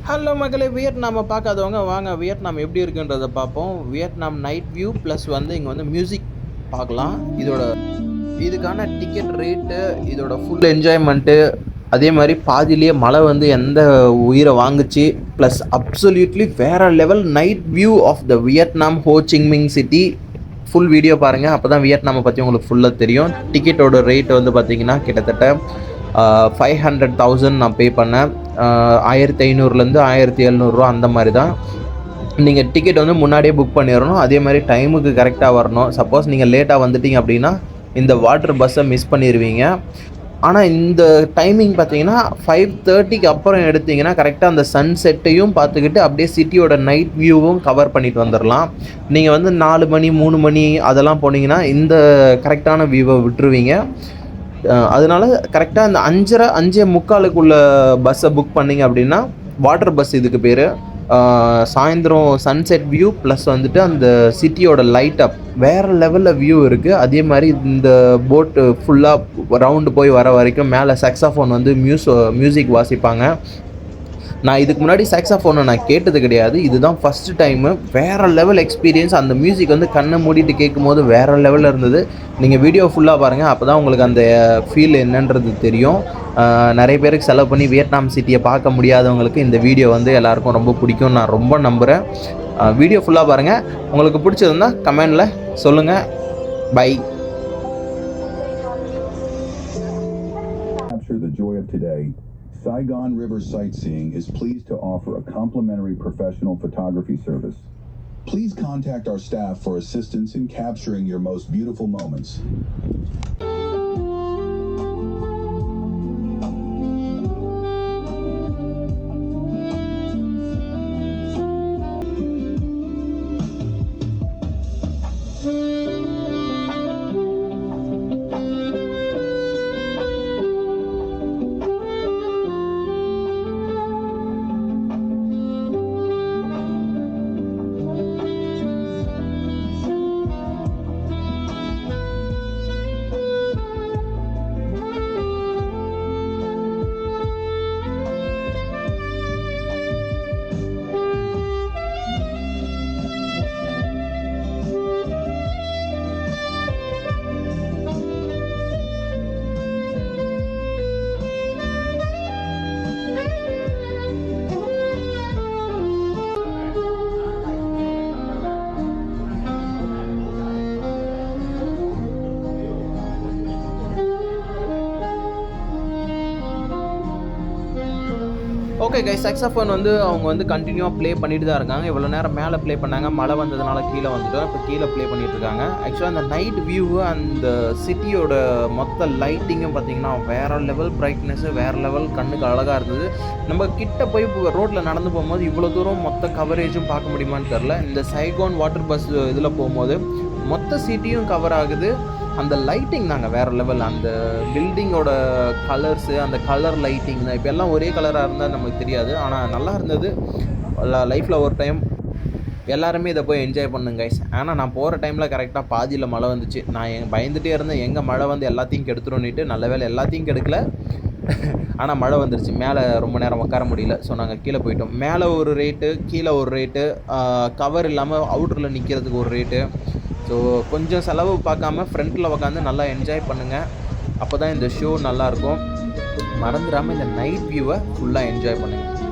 Hello மக்களே, வியட்நாமை பார்க்காதவங்க வாங்க வியட்நாம் எப்படி இருக்குன்றதை பார்ப்போம். வியட்நாம் நைட் வியூ ப்ளஸ் இங்கே மியூசிக் பார்க்கலாம். இதுக்கான டிக்கெட் ரேட்டு, இதோட ஃபுல் என்ஜாய்மெண்ட்டு, அதே மாதிரி பாதிலேயே மழை எந்த உயிரை வாங்குச்சு, ப்ளஸ் அப்சல்யூட்லி வேறு level night view of the Vietnam Ho Chi Minh City. Full video பாருங்கள், அப்போ தான் வியட்நாமை பற்றி உங்களுக்கு ஃபுல்லாக தெரியும். டிக்கெட்டோட ரேட் பார்த்திங்கன்னா கிட்டத்தட்ட 500,000 நான் பே பண்ணேன். 1500 1700 அந்த மாதிரி தான். நீங்கள் டிக்கெட் முன்னாடியே புக் பண்ணிடணும். அதே மாதிரி டைமுக்கு கரெக்டாக வரணும். சப்போஸ் நீங்கள் லேட்டாக வந்துட்டீங்க அப்படின்னா இந்த வாட்டர் பஸ்ஸை மிஸ் பண்ணிடுவீங்க. ஆனால் இந்த டைமிங் பார்த்தீங்கன்னா 5:30க்கு அப்புறம் எடுத்திங்கன்னா கரெக்டாக அந்த சன்செட்டையும் பார்த்துக்கிட்டு அப்படியே சிட்டியோட நைட் வியூவும் கவர் பண்ணிட்டு வந்துடலாம். நீங்கள் 4 மணி 3 மணி அதெல்லாம் போனீங்கன்னா இந்த கரெக்டான வியூவை விட்டுருவீங்க. அதனால கரெக்டாக அந்த 5:45 பஸ்ஸை புக் பண்ணிங்க அப்படின்னா வாட்டர் பஸ் இதுக்கு பேர். சாயந்தரம் சன்செட் வியூ ப்ளஸ் அந்த சிட்டியோட லைட் அப் வேறு லெவலில் வியூ இருக்குது. அதே மாதிரி இந்த போட்டு ஃபுல்லாக ரவுண்டு போய் வர வரைக்கும் மேலே சாக்ஸாஃபோன் மியூசிக் வாசிப்பாங்க. நான் இதுக்கு முன்னாடி சாக்ஸாஃபோனை நான் கேட்டது கிடையாது. இதுதான் ஃபஸ்ட்டு டைமு. வேறு லெவல் எக்ஸ்பீரியன்ஸ். அந்த மியூசிக் கண்ணை மூடிட்டு கேட்கும் போது வேறு லெவலில் இருந்தது. நீங்கள் வீடியோ ஃபுல்லாக பாருங்கள், அப்போ தான் உங்களுக்கு அந்த ஃபீல் என்னன்றது தெரியும். நிறைய பேருக்கு செலவு பண்ணி வியட்நாம் சிட்டியை பார்க்க முடியாதவங்களுக்கு இந்த வீடியோ எல்லாருக்கும் ரொம்ப பிடிக்கும் நான் ரொம்ப நம்புகிறேன். வீடியோ ஃபுல்லாக பாருங்கள். உங்களுக்கு பிடிச்சதுன்னா கமெண்டில் சொல்லுங்கள். By. Saigon River Sightseeing is pleased to offer a complimentary professional photography service. Please contact our staff for assistance in capturing your most beautiful moments. Okay guys, saxophone அவங்க கண்டினியூவாக ப்ளே பண்ணிட்டு தான் இருக்காங்க. இவ்வளோ நேரம் மேலே ப்ளே பண்ணாங்க, மழை வந்ததுனால கீழே வந்துட்டோம். இப்போ கீழே ப்ளே பண்ணிகிட்டு இருக்காங்க. ஆக்சுவலாக அந்த நைட் வியூவு, அந்த சிட்டியோட மொத்த லைட்டிங்கும் பார்த்திங்கன்னா வேறு லெவல் பிரைட்னஸ்ஸு, வேறு லெவல் கண்ணுக்கு அழகாக இருந்தது. நம்ம கிட்ட போய் ரோட்டில் நடந்து போகும்போது இவ்வளோ தூரம் மொத்த கவரேஜும் பார்க்க முடியுமான்னு தெரில. இந்த சைகோன் வாட்டர் பஸ் இதில் போகும்போது மொத்த சிட்டியும் கவர் ஆகுது. அந்த லைட்டிங் தாங்க வேறு லெவல். அந்த பில்டிங்கோட கலர்ஸு, அந்த கலர் லைட்டிங் தான். இப்போ எல்லாம் ஒரே கலராக இருந்தால் நமக்கு தெரியாது, ஆனால் நல்லா இருந்தது. லைஃப்பில் ஒரு டைம் எல்லாருமே இதை போய் என்ஜாய் பண்ணுங்க கைஸ். ஆனால் நான் போகிற டைமில் கரெக்டாக பாதியில் மழை வந்துச்சு. நான் பயந்துகிட்டே இருந்தேன், எங்கே மழை எல்லாத்தையும் கெடுத்துருன்னுட்டு. நல்ல வேலை எல்லாத்தையும் கெடுக்கல. ஆனால் மழை வந்துருச்சு. மேலே ரொம்ப நேரம் உட்கார முடியல. ஸோ நாங்கள் கீழே போயிட்டோம். மேலே ஒரு ரேட்டு, கீழே ஒரு ரேட்டு, கவர் இல்லாமல் அவுட்டரில் நிற்கிறதுக்கு ஒரு ரேட்டு. ஸோ கொஞ்சம் செலவு பார்க்காம ஃப்ரண்ட்டில் உட்காந்து நல்லா என்ஜாய் பண்ணுங்கள். அப்போ தான் இந்த ஷோ நல்லாயிருக்கும். மறந்துடாமல் இந்த நைட் வியூவை ஃபுல்லாக என்ஜாய் பண்ணுங்கள்.